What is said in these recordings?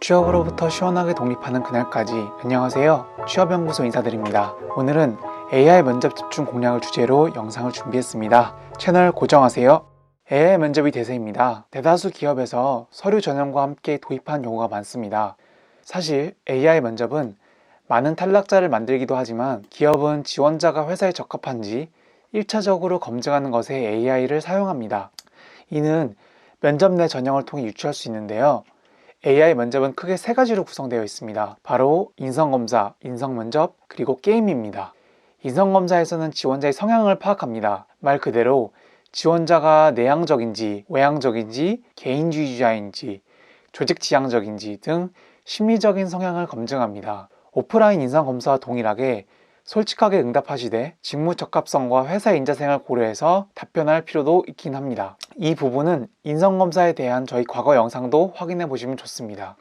취업으로부터 시원하게 독립하는 그날까지. 안녕하세요, 취업연구소 인사드립니다. 오늘은 AI 면접 집중 공략을 주제로 영상을 준비했습니다. 채널 고정하세요. AI 면접이 대세입니다. 대다수 기업에서 서류 전형과 함께 도입한 경우가 많습니다. 사실 AI 면접은 많은 탈락자를 만들기도 하지만 기업은 지원자가 회사에 적합한지 1차적으로 검증하는 것에 AI를 사용합니다. 이는 면접 내 전형을 통해 유추할 수 있는데요. AI 면접은 크게 세 가지로 구성되어 있습니다. 바로 인성검사, 인성면접, 그리고 게임입니다. 인성검사에서는 지원자의 성향을 파악합니다. 말 그대로 지원자가 내향적인지, 외향적인지, 개인주의자인지, 조직지향적인지 등 심리적인 성향을 검증합니다. 오프라인 인성검사와 동일하게 솔직하게 응답하시되 직무 적합성과 회사 인자생활을 고려해서 답변할 필요도 있긴 합니다. 이 부분은 인성검사에 대한 저희 과거 영상도 확인해 보시면 좋습니다.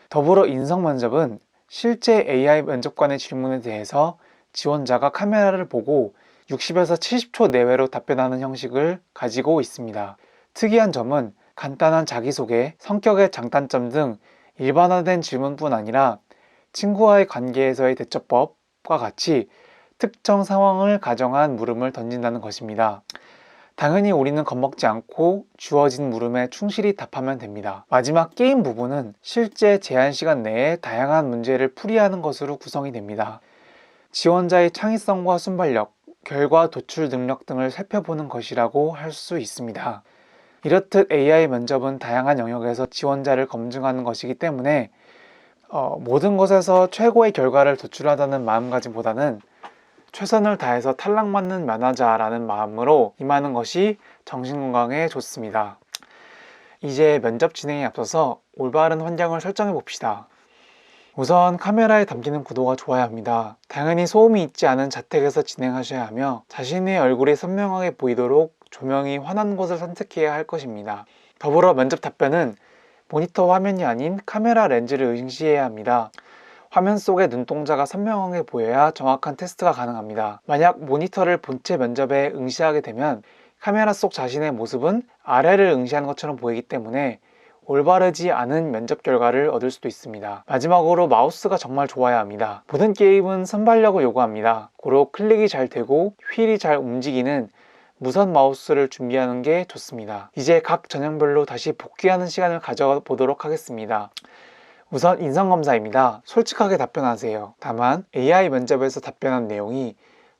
더불어 인성면접은 실제 AI 면접관의 질문에 대해서 지원자가 카메라를 보고 60에서 70초 내외로 답변하는 형식을 가지고 있습니다. 특이한 점은 간단한 자기소개, 성격의 장단점 등 일반화된 질문뿐 아니라 친구와의 관계에서의 대처법과 같이 특정 상황을 가정한 물음을 던진다는 것입니다. 당연히 우리는 겁먹지 않고 주어진 물음에 충실히 답하면 됩니다. 마지막 게임 부분은 실제 제한 시간 내에 다양한 문제를 풀이하는 것으로 구성이 됩니다. 지원자의 창의성과 순발력, 결과 도출 능력 등을 살펴보는 것이라고 할 수 있습니다. 이렇듯 AI 면접은 다양한 영역에서 지원자를 검증하는 것이기 때문에 모든 것에서 최고의 결과를 도출하자는 마음가짐보다는 최선을 다해서 탈락받는 면하자라는 마음으로 임하는 것이 정신건강에 좋습니다. 이제 면접 진행에 앞서서 올바른 환경을 설정해 봅시다. 우선 카메라에 담기는 구도가 좋아야 합니다. 당연히 소음이 있지 않은 자택에서 진행하셔야 하며 자신의 얼굴이 선명하게 보이도록 조명이 환한 곳을 선택해야 할 것입니다. 더불어 면접 답변은 모니터 화면이 아닌 카메라 렌즈를 응시해야 합니다. 화면 속의 눈동자가 선명하게 보여야 정확한 테스트가 가능합니다. 만약 모니터를 본체 면접에 응시하게 되면 카메라 속 자신의 모습은 아래를 응시하는 것처럼 보이기 때문에 올바르지 않은 면접 결과를 얻을 수도 있습니다. 마지막으로 마우스가 정말 좋아야 합니다. 모든 게임은 순발력을 요구합니다. 고로 클릭이 잘 되고 휠이 잘 움직이는 무선 마우스를 준비하는 게 좋습니다. 이제 각 전형별로 다시 복귀하는 시간을 가져보도록 하겠습니다. 우선 인성검사입니다. 솔직하게 답변하세요. 다만 AI 면접에서 답변한 내용이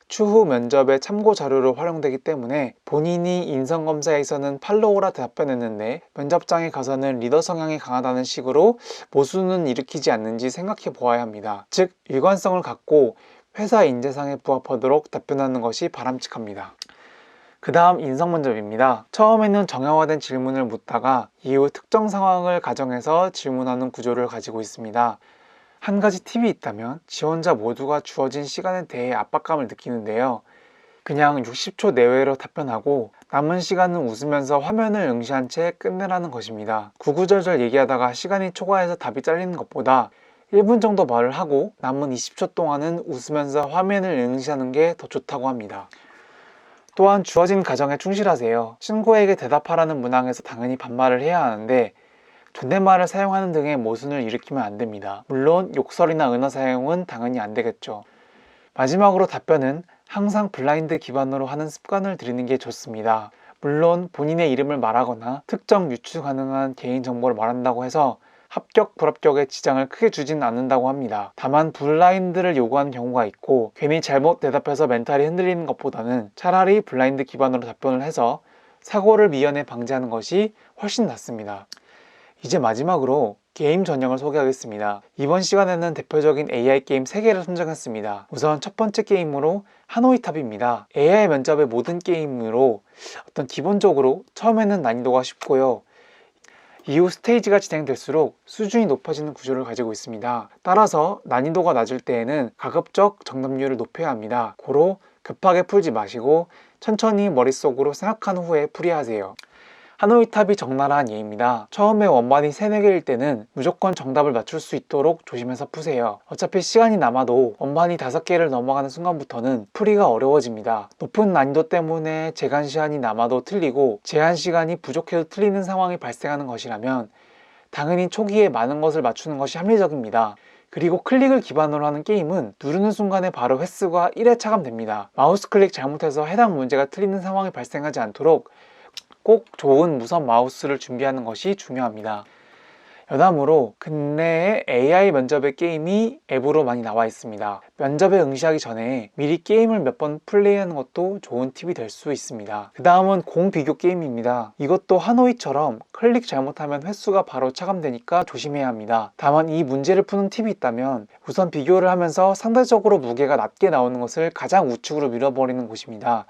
추후 면접의 참고 자료로 활용되기 때문에 본인이 인성검사에서는 팔로우라 답변했는데 면접장에 가서는 리더 성향이 강하다는 식으로 모순은 일으키지 않는지 생각해 보아야 합니다. 즉, 일관성을 갖고 회사 인재상에 부합하도록 답변하는 것이 바람직합니다. 그 다음 인성면접입니다. 처음에는 정형화된 질문을 묻다가 이후 특정 상황을 가정해서 질문하는 구조를 가지고 있습니다. 한 가지 팁이 있다면 지원자 모두가 주어진 시간에 대해 압박감을 느끼는데요. 그냥 60초 내외로 답변하고 남은 시간은 웃으면서 화면을 응시한 채 끝내라는 것입니다. 구구절절 얘기하다가 시간이 초과해서 답이 잘리는 것보다 1분 정도 말을 하고 남은 20초 동안은 웃으면서 화면을 응시하는 게 더 좋다고 합니다. 또한 주어진 가정에 충실하세요. 친구에게 대답하라는 문항에서 당연히 반말을 해야 하는데 존댓말을 사용하는 등의 모순을 일으키면 안 됩니다. 물론 욕설이나 은어 사용은 당연히 안 되겠죠. 마지막으로 답변은 항상 블라인드 기반으로 하는 습관을 들이는 게 좋습니다. 물론 본인의 이름을 말하거나 특정 유추 가능한 개인정보를 말한다고 해서 합격, 불합격에 지장을 크게 주진 않는다고 합니다. 다만 블라인드를 요구하는 경우가 있고 괜히 잘못 대답해서 멘탈이 흔들리는 것보다는 차라리 블라인드 기반으로 답변을 해서 사고를 미연에 방지하는 것이 훨씬 낫습니다. 이제 마지막으로 게임 전형을 소개하겠습니다. 이번 시간에는 대표적인 AI 게임 3개를 선정했습니다. 우선 첫 번째 게임으로 하노이탑입니다. AI 면접의 모든 게임으로 기본적으로 처음에는 난이도가 쉽고요. 이후 스테이지가 진행될수록 수준이 높아지는 구조를 가지고 있습니다. 따라서 난이도가 낮을 때에는 가급적 정답률을 높여야 합니다. 고로 급하게 풀지 마시고 천천히 머릿속으로 생각한 후에 풀이하세요. 하노이탑이 적나라한 예입니다. 처음에 원반이 3, 4개일 때는 무조건 정답을 맞출 수 있도록 조심해서 푸세요. 어차피 시간이 남아도 원반이 5개를 넘어가는 순간부터는 풀이가 어려워집니다. 높은 난이도 때문에 제한 시간이 남아도 틀리고 제한 시간이 부족해도 틀리는 상황이 발생하는 것이라면 당연히 초기에 많은 것을 맞추는 것이 합리적입니다. 그리고 클릭을 기반으로 하는 게임은 누르는 순간에 바로 횟수가 1회 차감됩니다. 마우스 클릭 잘못해서 해당 문제가 틀리는 상황이 발생하지 않도록 꼭 좋은 무선 마우스를 준비하는 것이 중요합니다. 여담으로 근래에 AI 면접의 게임이 앱으로 많이 나와 있습니다. 면접에 응시하기 전에 미리 게임을 몇 번 플레이하는 것도 좋은 팁이 될 수 있습니다. 그 다음은 공 비교 게임입니다. 이것도 하노이처럼 클릭 잘못하면 횟수가 바로 차감되니까 조심해야 합니다. 다만 이 문제를 푸는 팁이 있다면 우선 비교를 하면서 상대적으로 무게가 낮게 나오는 것을 가장 우측으로 밀어버리는 곳입니다.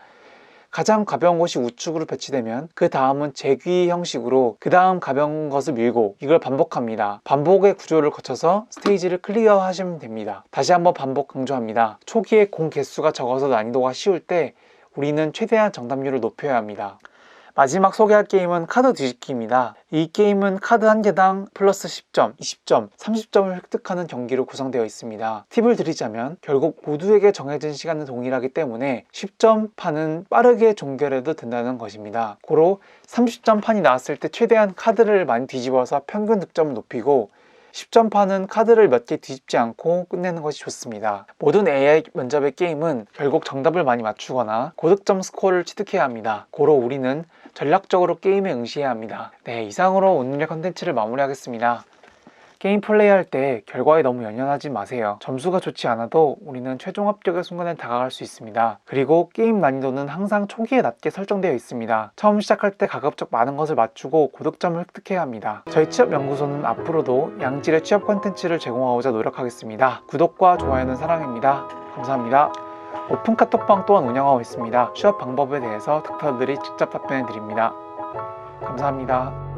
가장 가벼운 것이 우측으로 배치되면 그 다음은 재귀 형식으로 그 다음 가벼운 것을 밀고 이걸 반복합니다. 반복의 구조를 거쳐서 스테이지를 클리어 하시면 됩니다. 다시 한번 반복 강조합니다. 초기에 공 개수가 적어서 난이도가 쉬울 때 우리는 최대한 정답률을 높여야 합니다. 마지막 소개할 게임은 카드 뒤집기입니다. 이 게임은 카드 한 개당 플러스 10점, 20점, 30점을 획득하는 경기로 구성되어 있습니다. 팁을 드리자면 결국 모두에게 정해진 시간은 동일하기 때문에 10점 판은 빠르게 종결해도 된다는 것입니다. 고로 30점 판이 나왔을 때 최대한 카드를 많이 뒤집어서 평균 득점을 높이고 10점 판은 카드를 몇 개 뒤집지 않고 끝내는 것이 좋습니다. 모든 AI 면접의 게임은 결국 정답을 많이 맞추거나 고득점 스코어를 취득해야 합니다. 고로 우리는 전략적으로 게임에 응시해야 합니다. 네, 이상으로 오늘의 컨텐츠를 마무리하겠습니다. 게임 플레이할 때 결과에 너무 연연하지 마세요. 점수가 좋지 않아도 우리는 최종 합격의 순간에 다가갈 수 있습니다. 그리고 게임 난이도는 항상 초기에 낮게 설정되어 있습니다. 처음 시작할 때 가급적 많은 것을 맞추고 고득점을 획득해야 합니다. 저희 취업연구소는 앞으로도 양질의 취업 콘텐츠를 제공하고자 노력하겠습니다. 구독과 좋아요는 사랑입니다. 감사합니다. 오픈 카톡방 또한 운영하고 있습니다. 취업 방법에 대해서 닥터들이 직접 답변해 드립니다. 감사합니다.